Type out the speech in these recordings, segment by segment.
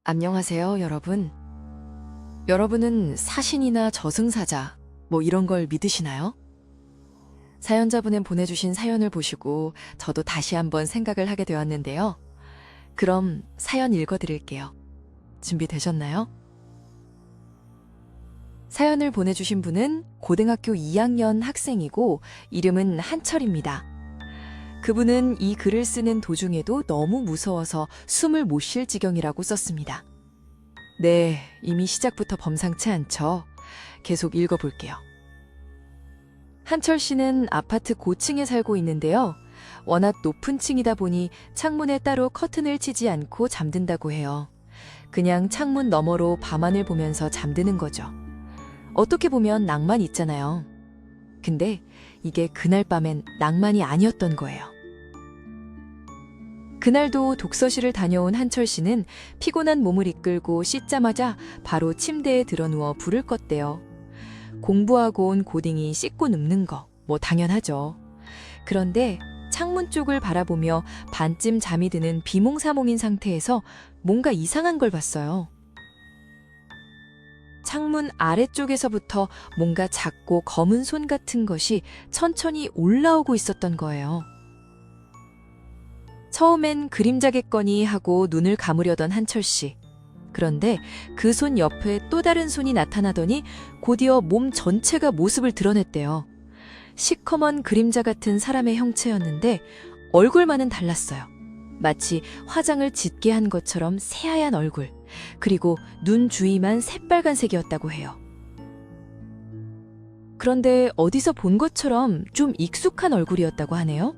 안녕하세요, 여러분. 여러분은 사신이나 저승사자, 이런 걸 믿으시나요? 사연자분은 보내주신 사연을 보시고 저도 다시 한번 생각을 하게 되었는데요. 그럼 사연 읽어드릴게요. 준비되셨나요? 사연을 보내주신 분은 고등학교 2학년 학생이고 이름은 한철입니다. 그분은 이 글을 쓰는 도중에도 너무 무서워서 숨을 못 쉴 지경이라고 썼습니다. 네, 이미 시작부터 범상치 않죠. 계속 읽어볼게요. 한철 씨는 아파트 고층에 살고 있는데요. 워낙 높은 층이다 보니 창문에 따로 커튼을 치지 않고 잠든다고 해요. 그냥 창문 너머로 밤하늘 보면서 잠드는 거죠. 어떻게 보면 낭만 있잖아요. 근데 이게 그날 밤엔 낭만이 아니었던 거예요. 그날도 독서실을 다녀온 한철 씨는 피곤한 몸을 이끌고 씻자마자 바로 침대에 드러누워 불을 껐대요. 공부하고 온 고딩이 씻고 눕는 거, 당연하죠. 그런데 창문 쪽을 바라보며 반쯤 잠이 드는 비몽사몽인 상태에서 뭔가 이상한 걸 봤어요. 창문 아래쪽에서부터 뭔가 작고 검은 손 같은 것이 천천히 올라오고 있었던 거예요. 처음엔 그림자겠거니 하고 눈을 감으려던 한철 씨. 그런데 그 손 옆에 또 다른 손이 나타나더니 곧이어 몸 전체가 모습을 드러냈대요. 시커먼 그림자 같은 사람의 형체였는데 얼굴만은 달랐어요. 마치 화장을 짙게 한 것처럼 새하얀 얼굴, 그리고 눈 주위만 새빨간색이었다고 해요. 그런데 어디서 본 것처럼 좀 익숙한 얼굴이었다고 하네요.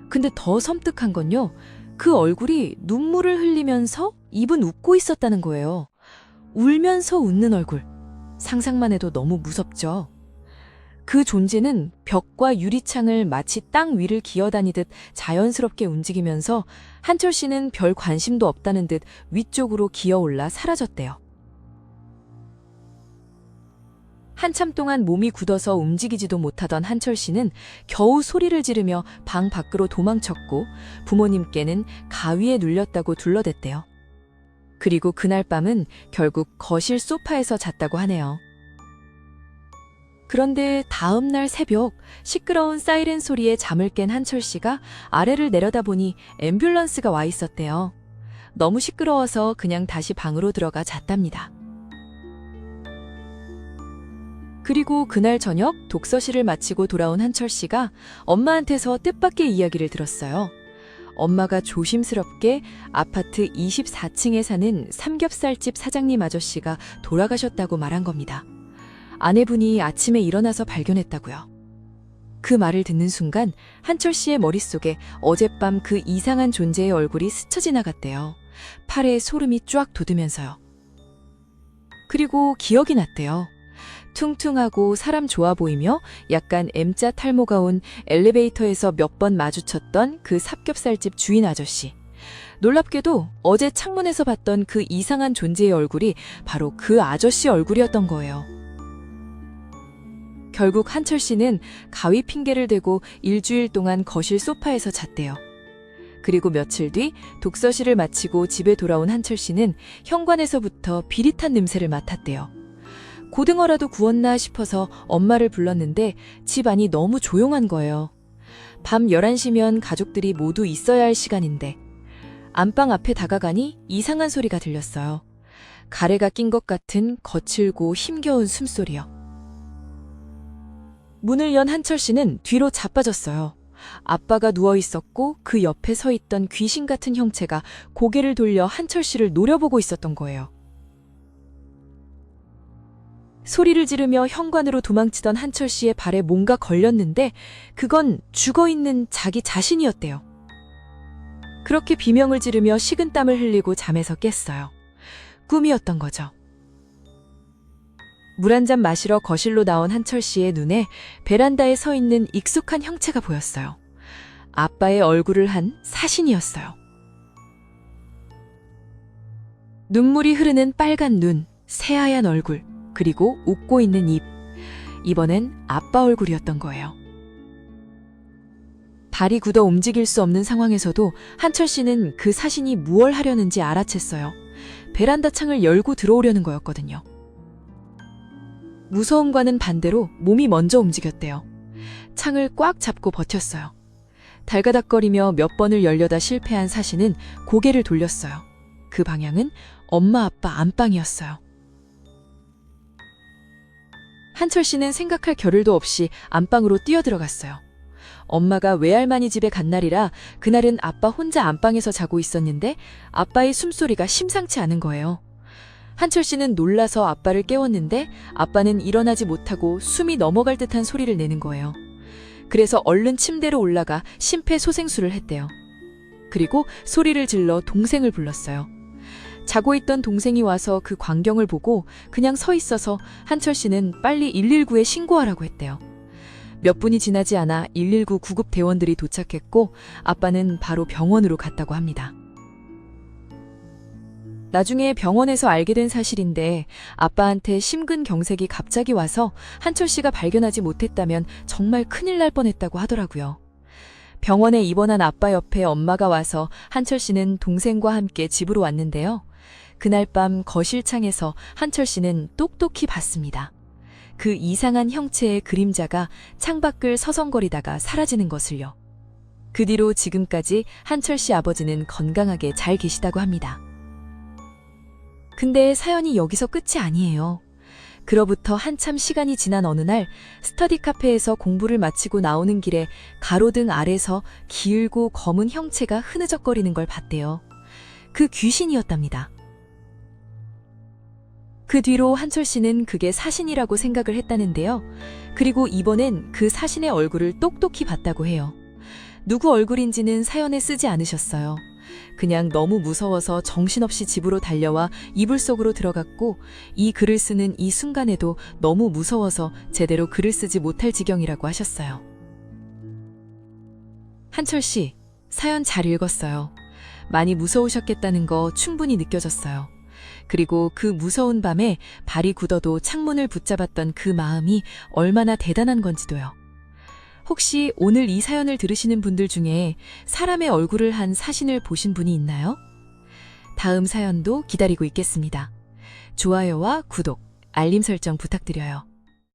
근데 더 섬뜩한 건요, 그 얼굴이 눈물을 흘리면서 입은 웃고 있었다는 거예요. 울면서 웃는 얼굴. 상상만 해도 너무 무섭죠. 그 존재는 벽과 유리창을 마치 땅 위를 기어다니듯 자연스럽게 움직이면서 한철 씨는 별 관심도 없다는 듯 위쪽으로 기어올라 사라졌대요. 한참 동안 몸이 굳어서 움직이지도 못하던 한철 씨는 겨우 소리를 지르며 방 밖으로 도망쳤고 부모님께는 가위에 눌렸다고 둘러댔대요. 그리고 그날 밤은 결국 거실 소파에서 잤다고 하네요. 그런데 다음 날 새벽 시끄러운 사이렌 소리에 잠을 깬 한철 씨가 아래를 내려다보니 앰뷸런스가 와 있었대요. 너무 시끄러워서 그냥 다시 방으로 들어가 잤답니다. 그리고 그날 저녁 독서실을 마치고 돌아온 한철 씨가 엄마한테서 뜻밖의 이야기를 들었어요. 엄마가 조심스럽게 아파트 24층에 사는 삼겹살집 사장님 아저씨가 돌아가셨다고 말한 겁니다. 아내분이 아침에 일어나서 발견했다고요. 그 말을 듣는 순간 한철 씨의 머릿속에 어젯밤 그 이상한 존재의 얼굴이 스쳐 지나갔대요. 팔에 소름이 쫙 돋으면서요. 그리고 기억이 났대요. 퉁퉁하고 사람 좋아 보이며 약간 M자 탈모가 온 엘리베이터에서 몇 번 마주쳤던 그 삼겹살집 주인 아저씨. 놀랍게도 어제 창문에서 봤던 그 이상한 존재의 얼굴이 바로 그 아저씨 얼굴이었던 거예요. 결국 한철 씨는 가위 핑계를 대고 일주일 동안 거실 소파에서 잤대요. 그리고 며칠 뒤 독서실을 마치고 집에 돌아온 한철 씨는 현관에서부터 비릿한 냄새를 맡았대요. 고등어라도 구웠나 싶어서 엄마를 불렀는데 집 안이 너무 조용한 거예요. 밤 11시면 가족들이 모두 있어야 할 시간인데 안방 앞에 다가가니 이상한 소리가 들렸어요. 가래가 낀 것 같은 거칠고 힘겨운 숨소리요. 문을 연 한철 씨는 뒤로 자빠졌어요. 아빠가 누워 있었고 그 옆에 서 있던 귀신 같은 형체가 고개를 돌려 한철 씨를 노려보고 있었던 거예요. 소리를 지르며 현관으로 도망치던 한철 씨의 발에 뭔가 걸렸는데 그건 죽어있는 자기 자신이었대요. 그렇게 비명을 지르며 식은땀을 흘리고 잠에서 깼어요. 꿈이었던 거죠. 물 한 잔 마시러 거실로 나온 한철 씨의 눈에 베란다에 서 있는 익숙한 형체가 보였어요. 아빠의 얼굴을 한 사신이었어요. 눈물이 흐르는 빨간 눈, 새하얀 얼굴, 그리고 웃고 있는 입. 이번엔 아빠 얼굴이었던 거예요. 발이 굳어 움직일 수 없는 상황에서도 한철 씨는 그 사신이 무얼 하려는지 알아챘어요. 베란다 창을 열고 들어오려는 거였거든요. 무서움과는 반대로 몸이 먼저 움직였대요. 창을 꽉 잡고 버텼어요. 달가닥거리며 몇 번을 열려다 실패한 사신은 고개를 돌렸어요. 그 방향은 엄마 아빠 안방이었어요. 한철 씨는 생각할 겨를도 없이 안방으로 뛰어들어갔어요. 엄마가 외할머니 집에 간 날이라 그날은 아빠 혼자 안방에서 자고 있었는데 아빠의 숨소리가 심상치 않은 거예요. 한철 씨는 놀라서 아빠를 깨웠는데 아빠는 일어나지 못하고 숨이 넘어갈 듯한 소리를 내는 거예요. 그래서 얼른 침대로 올라가 심폐소생술을 했대요. 그리고 소리를 질러 동생을 불렀어요. 자고 있던 동생이 와서 그 광경을 보고 그냥 서 있어서 한철 씨는 빨리 119에 신고하라고 했대요. 몇 분이 지나지 않아 119 구급 대원들이 도착했고 아빠는 바로 병원으로 갔다고 합니다. 나중에 병원에서 알게 된 사실인데 아빠한테 심근경색이 갑자기 와서 한철 씨가 발견하지 못했다면 정말 큰일 날 뻔했다고 하더라고요. 병원에 입원한 아빠 옆에 엄마가 와서 한철 씨는 동생과 함께 집으로 왔는데요. 그날 밤 거실창에서 한철 씨는 똑똑히 봤습니다. 그 이상한 형체의 그림자가 창밖을 서성거리다가 사라지는 것을요. 그 뒤로 지금까지 한철 씨 아버지는 건강하게 잘 계시다고 합니다. 근데 사연이 여기서 끝이 아니에요. 그로부터 한참 시간이 지난 어느 날 스터디 카페에서 공부를 마치고 나오는 길에 가로등 아래서 길고 검은 형체가 흐느적거리는 걸 봤대요. 그 귀신이었답니다. 그 뒤로 한철 씨는 그게 사신이라고 생각을 했다는데요. 그리고 이번엔 그 사신의 얼굴을 똑똑히 봤다고 해요. 누구 얼굴인지는 사연에 쓰지 않으셨어요. 그냥 너무 무서워서 정신없이 집으로 달려와 이불 속으로 들어갔고 이 글을 쓰는 이 순간에도 너무 무서워서 제대로 글을 쓰지 못할 지경이라고 하셨어요. 한철 씨, 사연 잘 읽었어요. 많이 무서우셨겠다는 거 충분히 느껴졌어요. 그리고 그 무서운 밤에 발이 굳어도 창문을 붙잡았던 그 마음이 얼마나 대단한 건지도요. 혹시 오늘 이 사연을 들으시는 분들 중에 사람의 얼굴을 한 사신을 보신 분이 있나요? 다음 사연도 기다리고 있겠습니다. 좋아요와 구독, 알림 설정 부탁드려요.